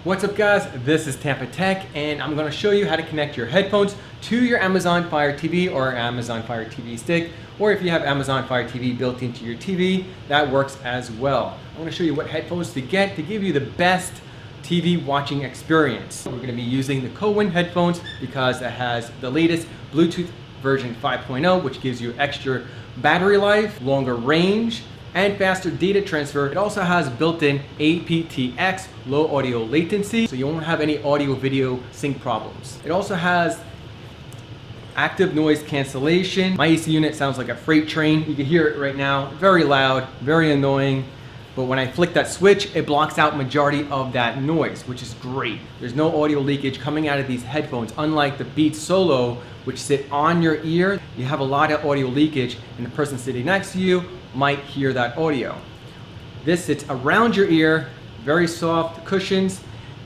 What's up guys, this is Tampatec and I'm going to show you how to connect your headphones to your Amazon Fire TV or Amazon Fire TV stick, or if you have Amazon Fire TV built into your TV, that works as well. I'm going to show you what headphones to get to give you the best TV watching experience. We're going to be using the Cohen headphones because it has the latest Bluetooth version 5.0, which gives you extra battery life, longer range, and faster data transfer. It also has built-in aptX, low audio latency, so you won't have any audio video sync problems. It also has active noise cancellation. My AC unit sounds like a freight train. You can hear it right now, very loud, very annoying. But when I flick that switch, it blocks out majority of that noise, which is great. There's no audio leakage coming out of these headphones, unlike the Beats Solo, which sit on your ear. You have a lot of audio leakage, and the person sitting next to you might hear that audio. This sits around your ear, very soft cushions,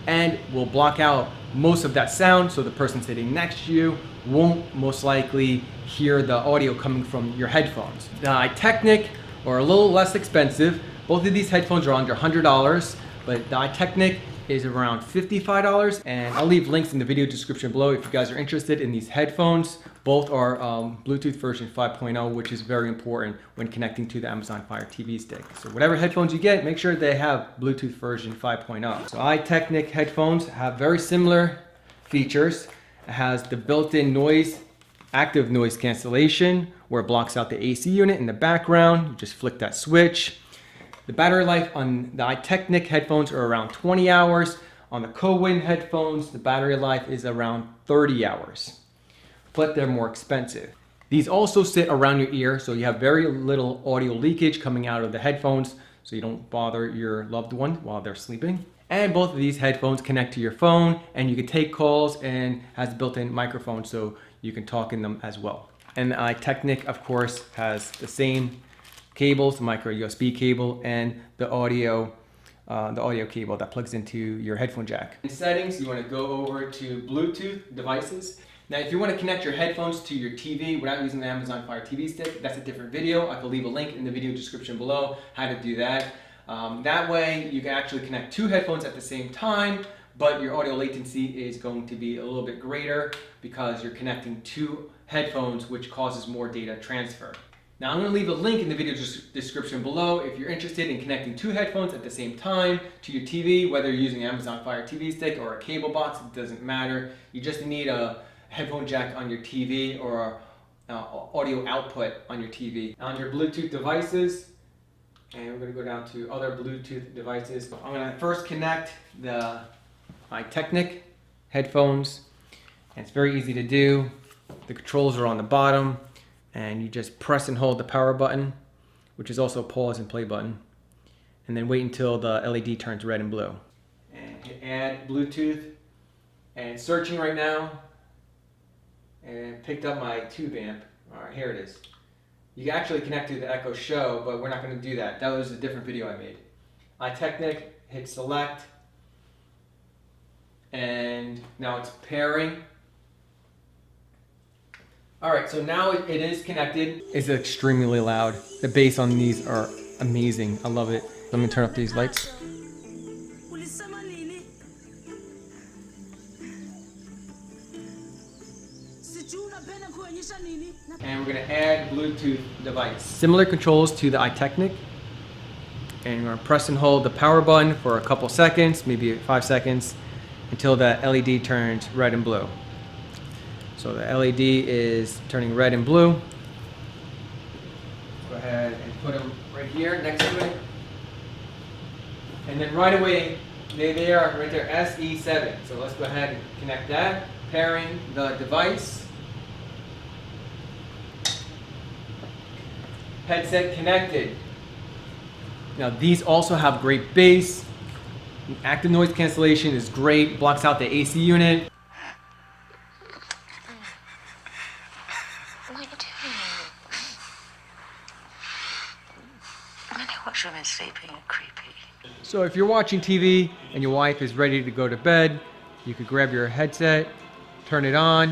and will block out most of that sound, so the person sitting next to you won't most likely hear the audio coming from your headphones. The iTechnic are a little less expensive. Both of these headphones are under $100, but the iTechnic is around $55, and I'll leave links in the video description below if you guys are interested in these headphones. Both are Bluetooth version 5.0, which is very important when connecting to the Amazon Fire TV stick. So whatever headphones you get, make sure they have Bluetooth version 5.0. So iTechnic headphones have very similar features. It has the built-in noise, active noise cancellation, where it blocks out the AC unit in the background. You just flick that switch. The battery life on the iTechnic headphones are around 20 hours. On the Cohen headphones, the battery life is around 30 hours. But they're more expensive. These also sit around your ear, so you have very little audio leakage coming out of the headphones, so you don't bother your loved one while they're sleeping. And both of these headphones connect to your phone, and you can take calls, and has a built-in microphone, so you can talk in them as well. And the iTechnic, of course, has the same cables, the micro USB cable, and the audio cable that plugs into your headphone jack. In settings, you want to go over to Bluetooth devices. Now, if you want to connect your headphones to your TV without using the Amazon Fire TV stick, that's a different video. I will leave a link in the video description below how to do that. That way, you can actually connect two headphones at the same time, but your audio latency is going to be a little bit greater because you're connecting two headphones, which causes more data transfer. Now, I'm going to leave a link in the video description below if you're interested in connecting two headphones at the same time to your TV, whether you're using an Amazon Fire TV stick or a cable box, it doesn't matter. You just need a headphone jack on your TV or audio output on your TV. On your Bluetooth devices, and we're going to go down to other Bluetooth devices. I'm going to first connect the iTechnic headphones, and it's very easy to do. The controls are on the bottom, and you just press and hold the power button, which is also a pause and play button, and then wait until the LED turns red and blue. And hit add Bluetooth, and searching right now, and picked up my tube amp. All right, here it is. You can actually connect to the Echo Show, but we're not going to do that. That was a different video I made. iTechnic, hit select, and now it's pairing. All right, so now it is connected. It's extremely loud. The bass on these are amazing. I love it. Let me turn up these lights. And we're gonna add Bluetooth device. Similar controls to the iTechnic. And we're gonna press and hold the power button for a couple seconds, maybe 5 seconds, until the LED turns red and blue. So the LED is turning red and blue. Go ahead and put them right here next to it. And then right away, they are right there, SE7. So let's go ahead and connect that. Pairing the device. Headset connected. Now these also have great bass. Active noise cancellation is great, blocks out the AC unit. What are you doing? I know what's room and sleeping and creepy. So if you're watching TV and your wife is ready to go to bed, you could grab your headset, turn it on,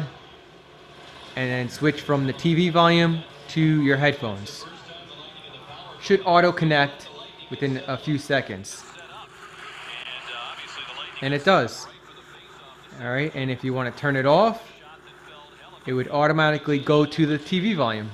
and then switch from the TV volume to your headphones. Should auto connect within a few seconds. And obviously the Lightning And it does. All right, and if you want to turn it off, it would automatically go to the TV volume.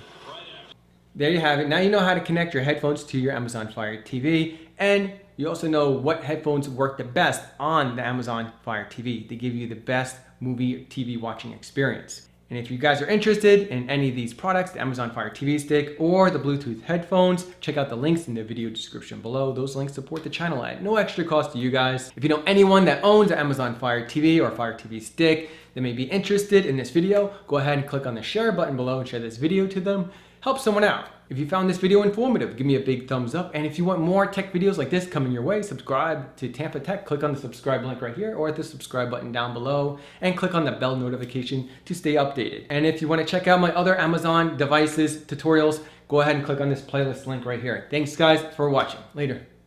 There you have it. Now you know how to connect your headphones to your Amazon Fire TV, and you also know what headphones work the best on the Amazon Fire TV. They give you the best movie TV watching experience. And if you guys are interested in any of these products, the Amazon Fire TV stick or the Bluetooth headphones, check out the links in the video description below. Those links support the channel at no extra cost to you guys. If you know anyone that owns an Amazon Fire TV or Fire TV stick that may be interested in this video, go ahead and click on the share button below and share this video to them. Help someone out. If you found this video informative, give me a big thumbs up. And if you want more tech videos like this coming your way, subscribe to Tampatec. Click on the subscribe link right here or at the subscribe button down below and click on the bell notification to stay updated. And if you want to check out my other Amazon devices tutorials, go ahead and click on this playlist link right here. Thanks guys for watching. Later.